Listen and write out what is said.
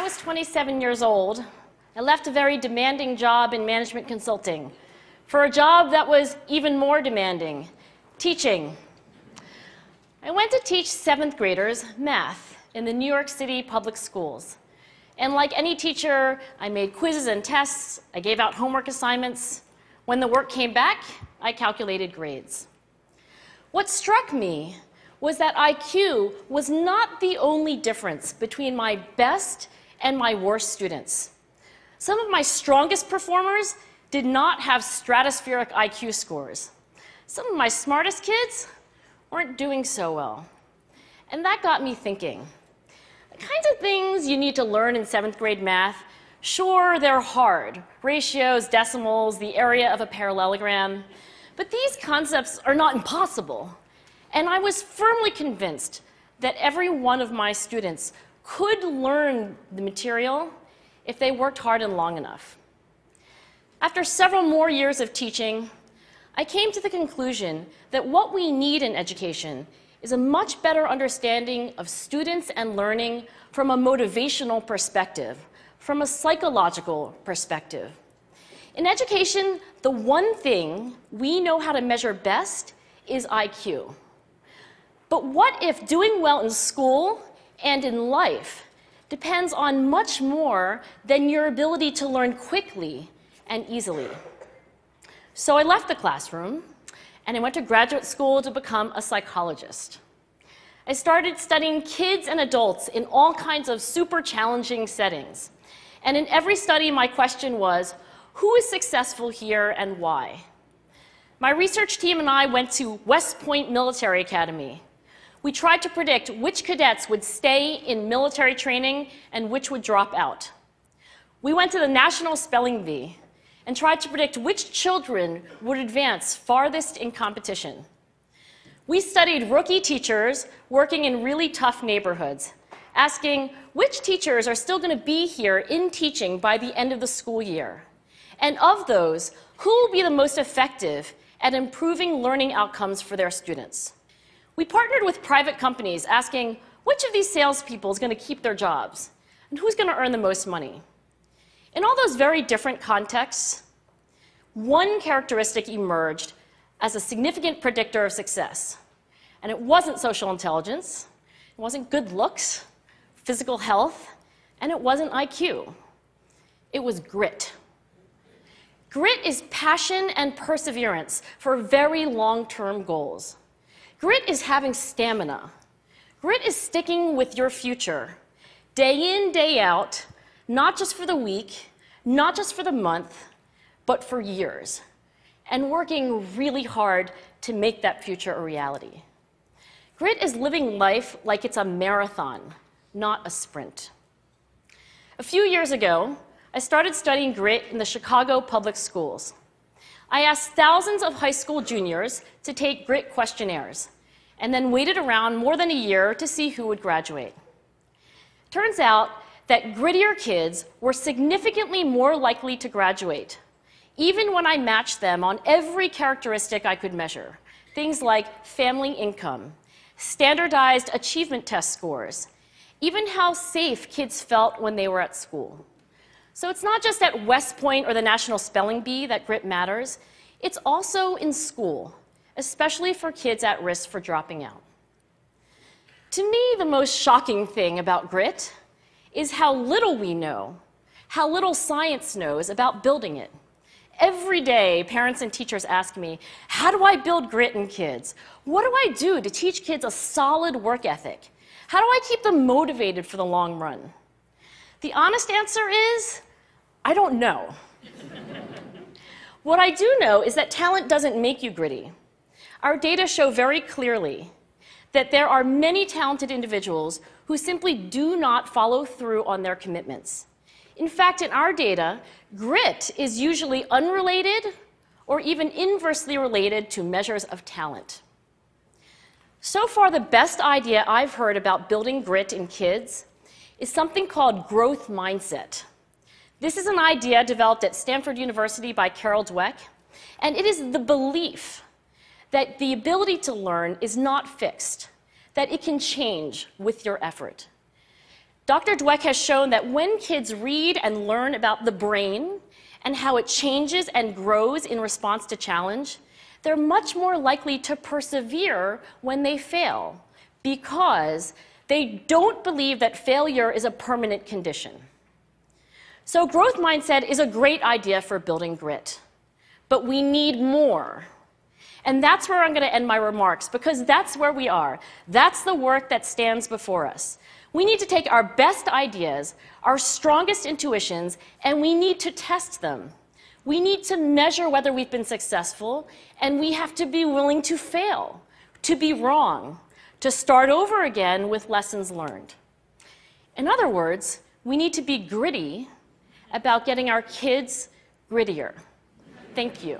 was 27 years old, I left a very demanding job in management consulting for a job that was even more demanding, teaching. I went to teach 7th graders math in the New York City public schools. And like any teacher, I made quizzes and tests, I gave out homework assignments. When the work came back, I calculated grades. What struck me was that IQ was not the only difference between my best and my worst students. Some of my strongest performers did not have stratospheric IQ scores. Some of my smartest kids weren't doing so well. And that got me thinking. The kinds of things you need to learn in 7th grade math, sure, they're hard. Ratios, decimals, the area of a parallelogram. But these concepts are not impossible. And I was firmly convinced that every one of my students could learn the material if they worked hard and long enough. After several more years of teaching, I came to the conclusion that what we need in education is a much better understanding of students and learning from a motivational perspective, from a psychological perspective. In education, the one thing we know how to measure best is IQ. But what if doing well in school and in life depends on much more than your ability to learn quickly and easily? So I left the classroom and I went to graduate school to become a psychologist. I started studying kids and adults in all kinds of super challenging settings. And in every study, my question was, who is successful here and why? My research team and I went to West Point Military Academy. We tried to predict which cadets would stay in military training and which would drop out. We went to the National Spelling Bee and tried to predict which children would advance farthest in competition. We studied rookie teachers working in really tough neighborhoods, asking which teachers are still going to be here in teaching by the end of the school year. And of those, who will be the most effective at improving learning outcomes for their students? We partnered with private companies, asking which of these salespeople is going to keep their jobs and who's going to earn the most money. In all those very different contexts, one characteristic emerged as a significant predictor of success. And it wasn't social intelligence, it wasn't good looks, physical health, and it wasn't IQ. It was grit. Grit is passion and perseverance for very long-term goals. Grit is having stamina. Grit is sticking with your future, day in, day out, not just for the week, not just for the month, but for years, and working really hard to make that future a reality. Grit is living life like it's a marathon, not a sprint. A few years ago, I started studying grit in the Chicago public schools. I asked thousands of high school juniors to take grit questionnaires, and then waited around more than a year to see who would graduate. Turns out that grittier kids were significantly more likely to graduate, even when I matched them on every characteristic I could measure, things like family income, standardized achievement test scores, even how safe kids felt when they were at school. So it's not just at West Point or the National Spelling Bee that grit matters, it's also in school, especially for kids at risk for dropping out. To me, the most shocking thing about grit is how little we know, how little science knows about building it. Every day, parents and teachers ask me, how do I build grit in kids? What do I do to teach kids a solid work ethic? How do I keep them motivated for the long run? The honest answer is, I don't know. What I do know is that talent doesn't make you gritty. Our data show very clearly that there are many talented individuals who simply do not follow through on their commitments. In fact, in our data, grit is usually unrelated or even inversely related to measures of talent. So far, the best idea I've heard about building grit in kids is something called growth mindset. This is an idea developed at Stanford University by Carol Dweck, and it is the belief that the ability to learn is not fixed, that it can change with your effort. Dr. Dweck has shown that when kids read and learn about the brain and how it changes and grows in response to challenge, they're much more likely to persevere when they fail because they don't believe that failure is a permanent condition. So growth mindset is a great idea for building grit, but we need more. And that's where I'm going to end my remarks, because that's where we are. That's the work that stands before us. We need to take our best ideas, our strongest intuitions, and we need to test them. We need to measure whether we've been successful, and we have to be willing to fail, to be wrong, to start over again with lessons learned. In other words, we need to be gritty about getting our kids grittier. Thank you.